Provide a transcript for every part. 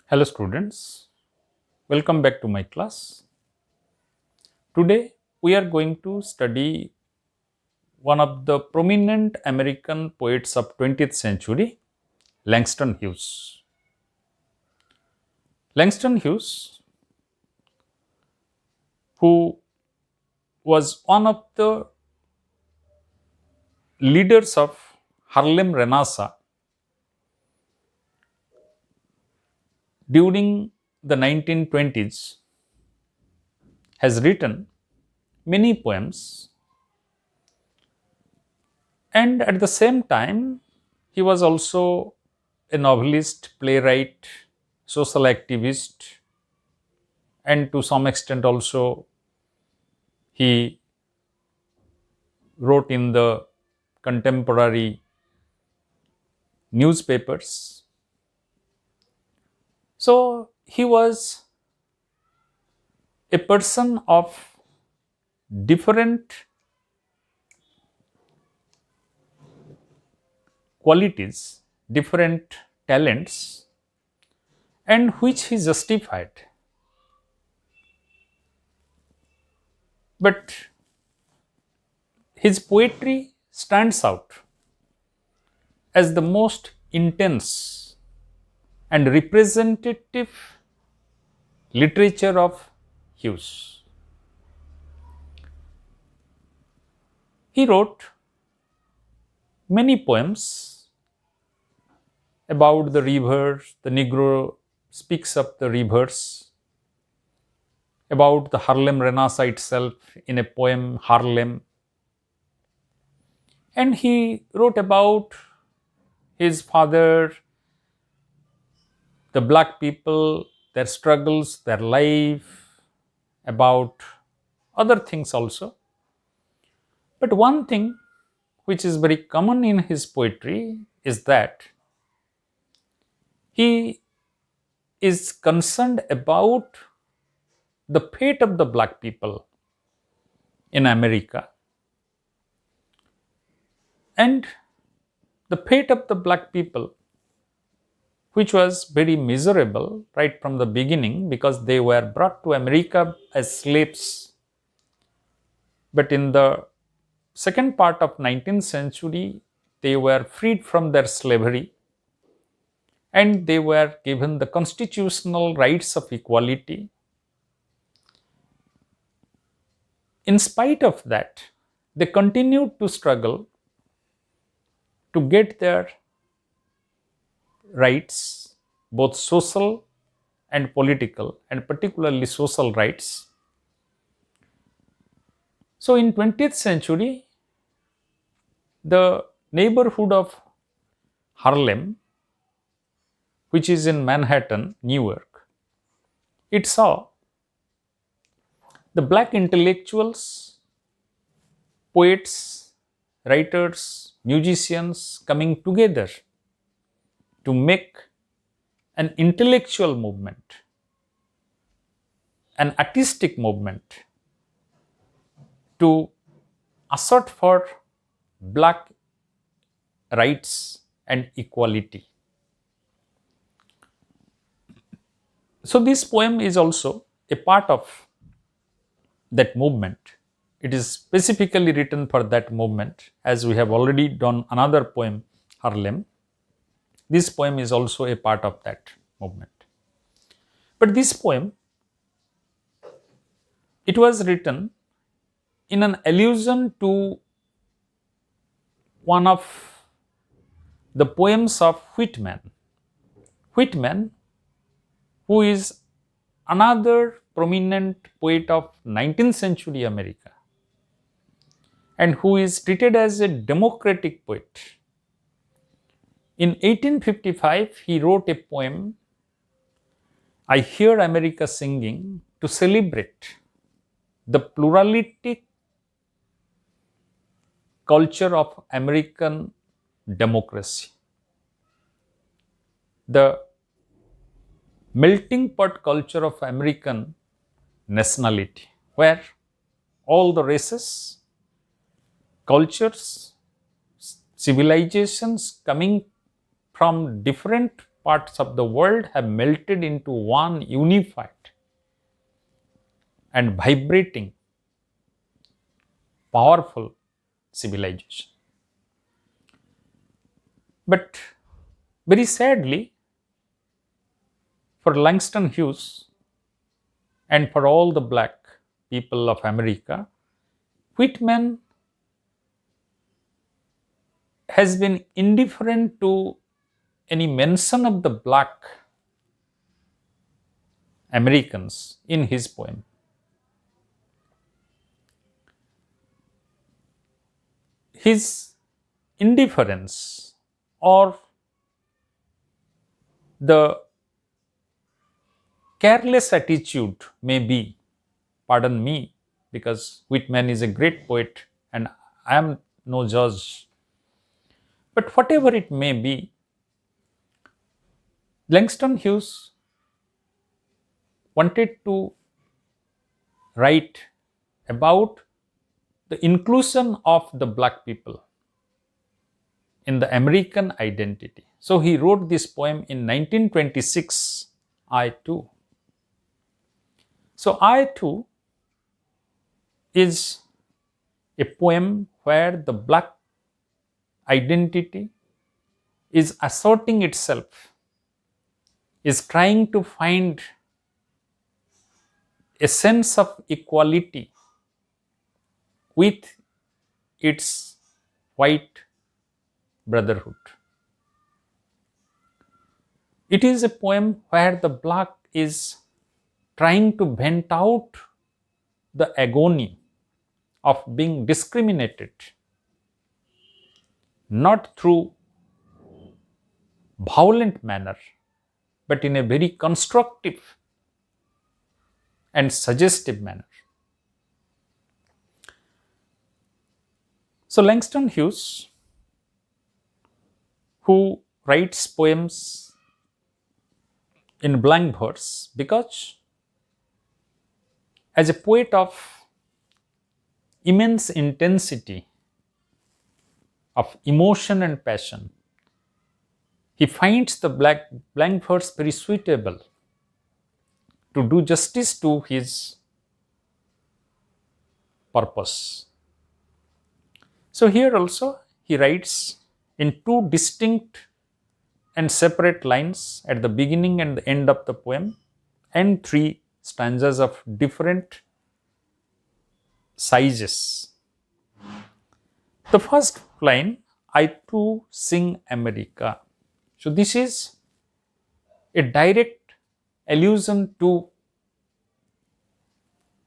Hello students, welcome back to my class. Today we are going to study one of the prominent American poets of 20th century, Langston Hughes. Langston Hughes, who was one of the leaders of Harlem Renaissance during the 1920s, has written many poems, and at the same time he was also a novelist, playwright, social activist, and to some extent also he wrote in the contemporary newspapers. So he was a person of different qualities, different talents, and which he justified. But his poetry stands out as the most intense and representative literature of Hughes. He wrote many poems about the rivers. The Negro speaks of the rivers, about the Harlem Renaissance itself in a poem, Harlem. And he wrote about his father, the black people, their struggles, their life, about other things also. But one thing which is very common in his poetry is that he is concerned about the fate of the black people in America, and the fate of the black people, which was very miserable right from the beginning because they were brought to America as slaves. But in the second part of 19th century, they were freed from their slavery and they were given the constitutional rights of equality. In spite of that, they continued to struggle to get their rights, both social and political, and particularly social rights. So in 20th century, the neighborhood of Harlem, which is in Manhattan, New York, it saw the black intellectuals, poets, writers, musicians coming together to make an intellectual movement, an artistic movement to assert for black rights and equality. So this poem is also a part of that movement. It is specifically written for that movement, as we have already done another poem, Harlem. This poem is also a part of that movement. But this poem, it was written in an allusion to one of the poems of Whitman. Whitman, who is another prominent poet of 19th century America and who is treated as a democratic poet. In 1855, he wrote a poem, I Hear America Singing, to celebrate the pluralistic culture of American democracy, the melting pot culture of American nationality, where all the races, cultures, civilizations coming from different parts of the world have melted into one unified and vibrating, powerful civilization. But very sadly, for Langston Hughes and for all the black people of America, Whitman has been indifferent to any mention of the black Americans in his poem. His indifference or the careless attitude may be, pardon me, because Whitman is a great poet and I am no judge, but whatever it may be, Langston Hughes wanted to write about the inclusion of the black people in the American identity. So he wrote this poem in 1926, I Too. So I Too is a poem where the black identity is asserting itself, is trying to find a sense of equality with its white brotherhood. It is a poem where the black is trying to vent out the agony of being discriminated, not through violent manner, but in a very constructive and suggestive manner. So Langston Hughes, who writes poems in blank verse, because as a poet of immense intensity of emotion and passion, he finds the blank verse very suitable to do justice to his purpose. So here also he writes in two distinct and separate lines at the beginning and the end of the poem, and three stanzas of different sizes. The first line, I too sing America. So this is a direct allusion to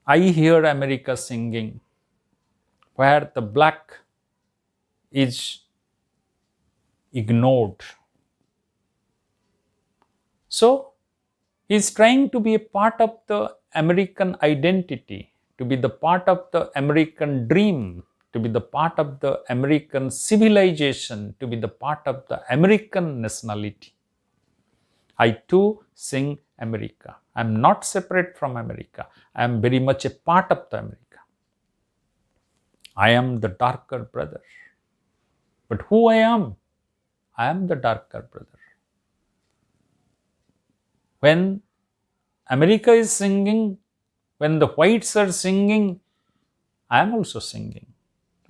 I hear America singing, where the black is ignored. So he is trying to be a part of the American identity, to be the part of the American dream, to be the part of the American civilization, to be the part of the American nationality. I too sing America. I am not separate from America. I am very much a part of the America. I am the darker brother. But who I am the darker brother. When America is singing, when the whites are singing, I am also singing.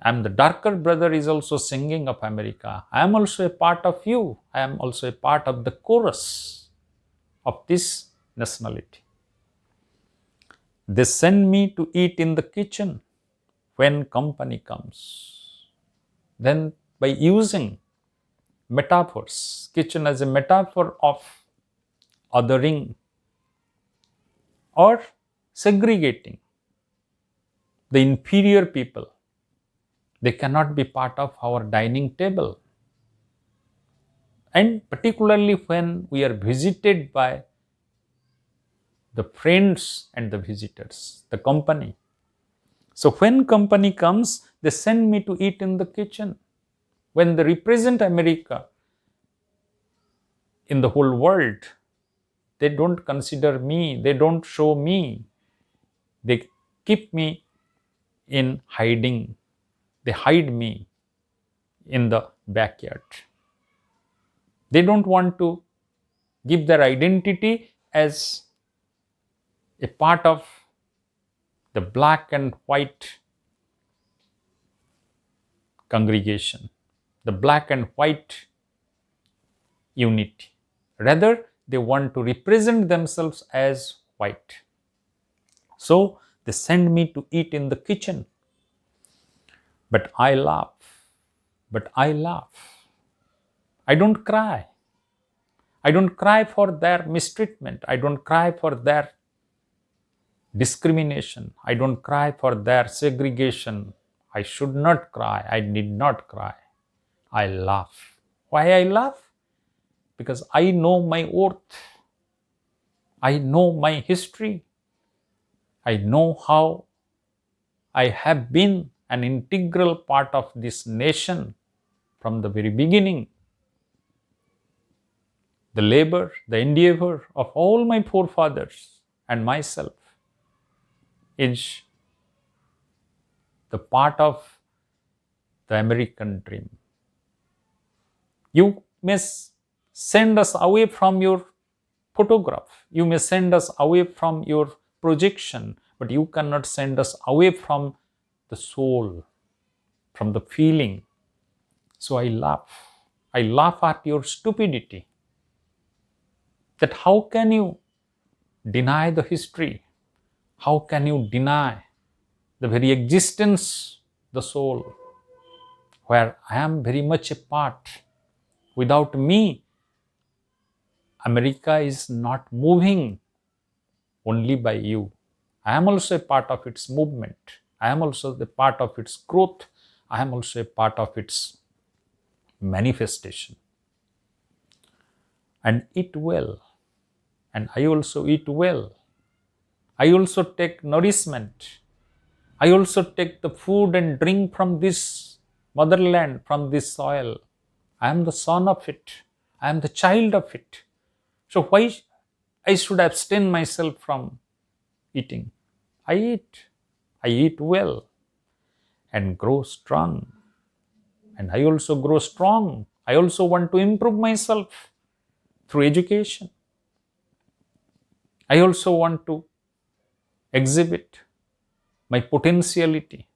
I am the darker brother is also singing of America. I am also a part of you. I am also a part of the chorus of this nationality. They send me to eat in the kitchen when company comes. Then by using metaphors, kitchen as a metaphor of othering or segregating the inferior people, they cannot be part of our dining table. And particularly when we are visited by the friends and the visitors, the company. So when company comes, they send me to eat in the kitchen. When they represent America in the whole world, they don't consider me, they don't show me. They keep me in hiding. They hide me in the backyard. They don't want to give their identity as a part of the black and white congregation, the black and white unity. Rather, they want to represent themselves as white. So they send me to eat in the kitchen. But I laugh. But I laugh. I don't cry. I don't cry for their mistreatment. I don't cry for their discrimination. I don't cry for their segregation. I should not cry. I need not cry. I laugh. Why I laugh? Because I know my worth. I know my history. I know how I have been an integral part of this nation from the very beginning. The labor, the endeavor of all my forefathers and myself is the part of the American dream. You may send us away from your photograph. You may send us away from your projection, but you cannot send us away from the soul, from the feeling. So I laugh. I laugh at your stupidity. That how can you deny the history? How can you deny the very existence, the soul, where I am very much a part? Without me, America is not moving only by you. I am also a part of its movement. I am also the part of its growth. I am also a part of its manifestation. And eat well. And I also eat well. I also take nourishment. I also take the food and drink from this motherland, from this soil. I am the son of it. I am the child of it. So why I should abstain myself from eating? I eat. I eat well and grow strong. And I also grow strong. I also want to improve myself through education. I also want to exhibit my potentiality.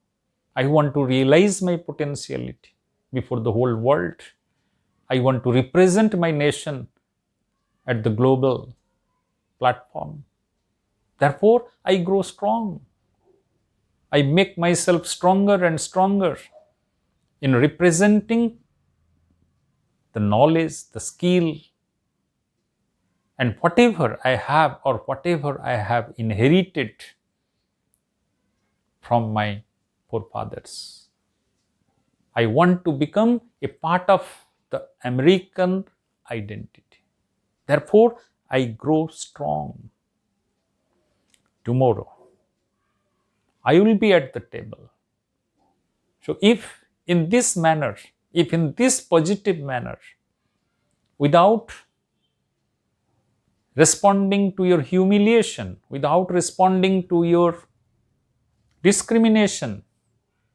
I want to realize my potentiality before the whole world. I want to represent my nation at the global platform. Therefore, I grow strong. I make myself stronger and stronger in representing the knowledge, the skill, and whatever I have or whatever I have inherited from my forefathers. I want to become a part of the American identity. Therefore, I grow strong. Tomorrow, I will be at the table. So if in this manner, if in this positive manner, without responding to your humiliation, without responding to your discrimination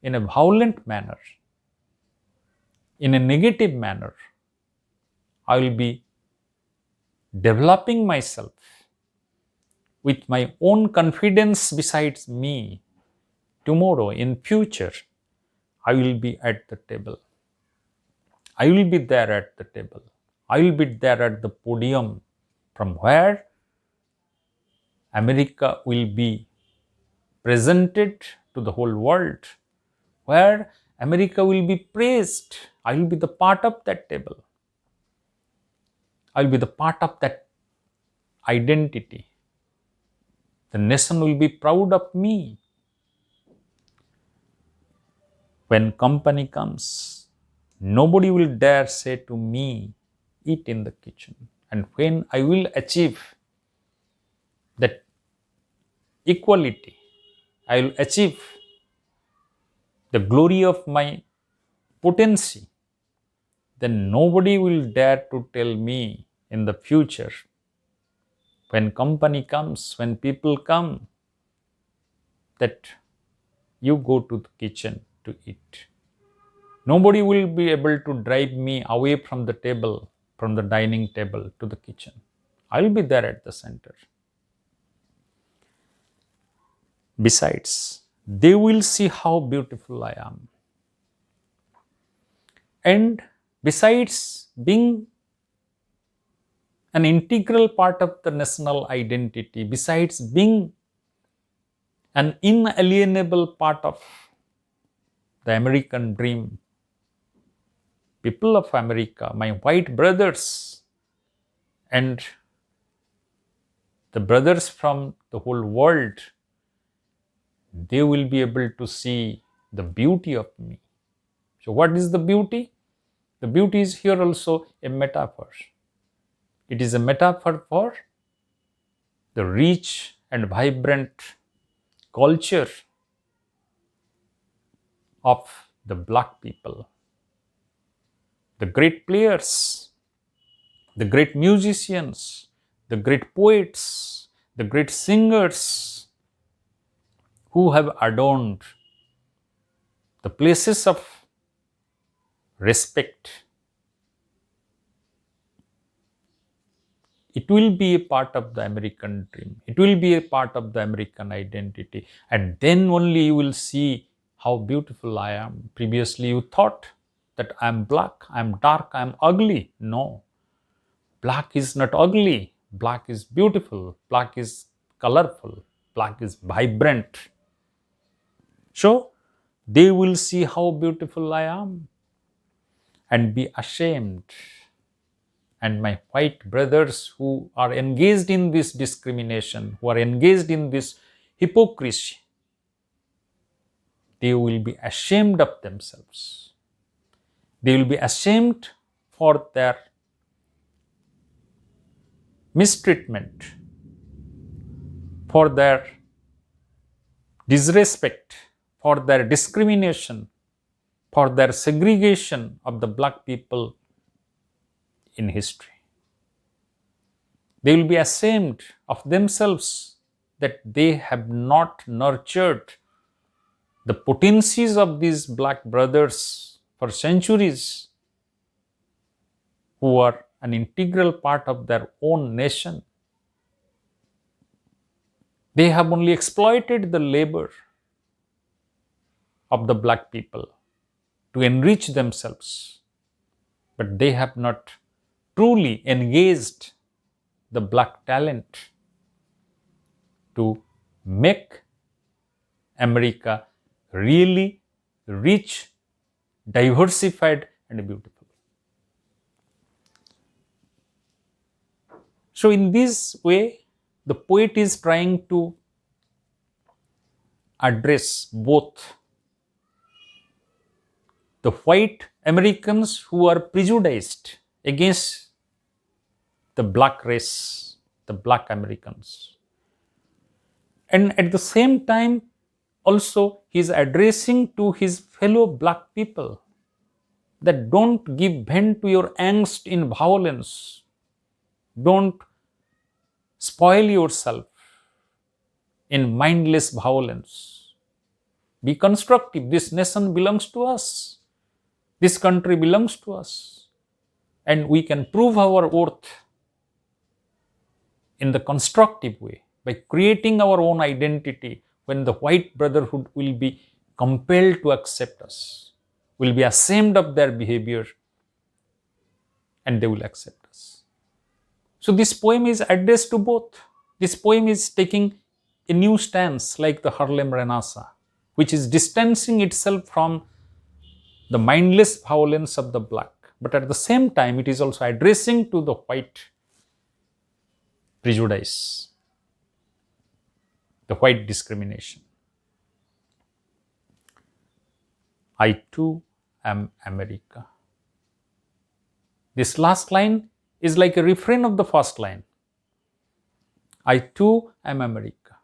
in a violent manner, in a negative manner, I will be developing myself with my own confidence besides me. Tomorrow, in future, I will be at the table. I will be there at the table. I will be there at the podium from where America will be presented to the whole world, where America will be praised. I will be the part of that table. I will be the part of that identity. The nation will be proud of me. When company comes, nobody will dare say to me, eat in the kitchen. And when I will achieve that equality, I will achieve the glory of my potency, then nobody will dare to tell me in the future, when company comes, when people come, that you go to the kitchen to eat. Nobody will be able to drive me away from the table, from the dining table to the kitchen. I'll be there at the center. Besides, they will see how beautiful I am. And besides being an integral part of the national identity, besides being an inalienable part of the American dream, people of America, my white brothers and the brothers from the whole world, they will be able to see the beauty of me. So, what is the beauty? The beauty is here also a metaphor. It is a metaphor for the rich and vibrant culture of the black people, the great players, the great musicians, the great poets, the great singers who have adorned the places of respect. It will be a part of the American dream. It will be a part of the American identity. And then only you will see how beautiful I am. Previously, you thought that I am black, I am dark, I am ugly. No. Black is not ugly. Black is beautiful. Black is colorful. Black is vibrant. So, they will see how beautiful I am and be ashamed. And my white brothers who are engaged in this discrimination, who are engaged in this hypocrisy, they will be ashamed of themselves. They will be ashamed for their mistreatment, for their disrespect, for their discrimination, for their segregation of the black people in history. They will be ashamed of themselves that they have not nurtured the potencies of these black brothers for centuries, who are an integral part of their own nation. They have only exploited the labor of the black people to enrich themselves, but they have not truly engaged the black talent to make America really rich, diversified, and beautiful. So, in this way, the poet is trying to address both the white Americans who are prejudiced against the black race, the black Americans. And at the same time, also he is addressing to his fellow black people that don't give vent to your angst in violence. Don't spoil yourself in mindless violence. Be constructive. This nation belongs to us. This country belongs to us. And we can prove our worth in the constructive way by creating our own identity, when the white brotherhood will be compelled to accept us, will be ashamed of their behavior, and they will accept us. So this poem is addressed to both. This poem is taking a new stance like the Harlem Renaissance, which is distancing itself from the mindless violence of the black. But at the same time, it is also addressing to the white prejudice, the white discrimination. I too am America. This last line is like a refrain of the first line. I too am America.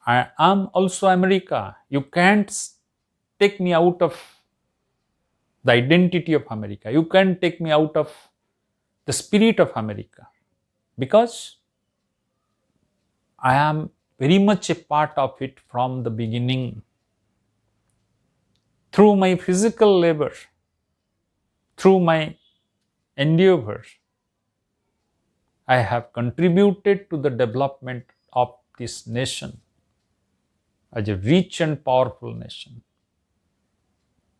I am also America. You can't take me out of the identity of America. You can't take me out of the spirit of America, because I am very much a part of it from the beginning. Through my physical labor, through my endeavor, I have contributed to the development of this nation as a rich and powerful nation.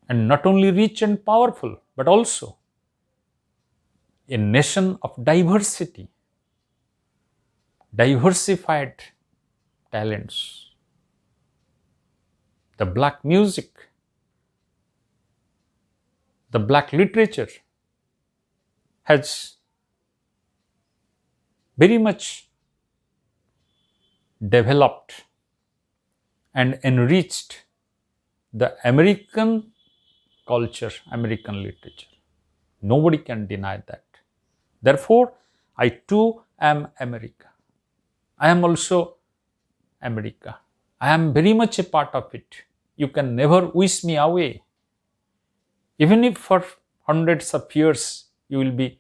And not only rich and powerful, but also a nation of diversity, diversified talents. The black music, the black literature has very much developed and enriched the American culture, American literature. Nobody can deny that. Therefore, I too am America. I am also America. I am very much a part of it. You can never wish me away. Even if for hundreds of years you will be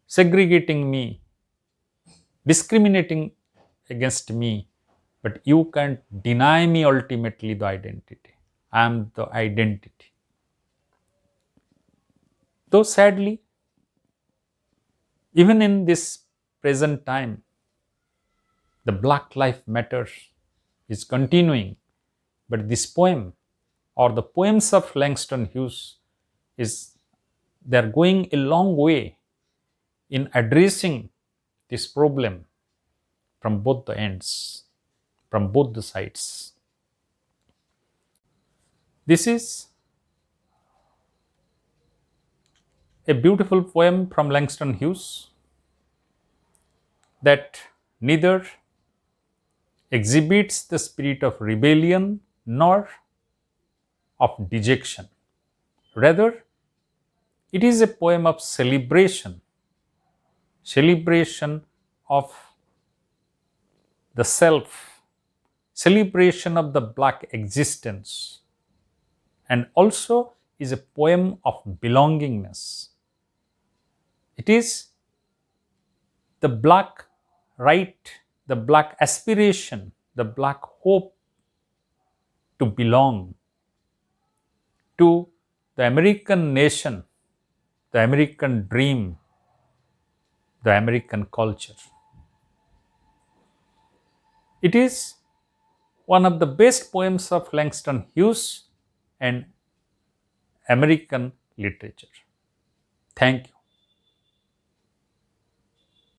segregating me, discriminating against me, but you can't deny me ultimately the identity. I am the identity. Though sadly, even in this present time, the Black Life Matter is continuing, but this poem or the poems of Langston Hughes is they are going a long way in addressing this problem from both the ends, from both the sides. This is a beautiful poem from Langston Hughes that neither exhibits the spirit of rebellion nor of dejection. Rather, it is a poem of celebration, celebration of the self, celebration of the black existence, and also is a poem of belongingness. It is the black right, the black aspiration, the black hope to belong to the American nation, the American dream, the American culture. It is one of the best poems of Langston Hughes and American literature. Thank you.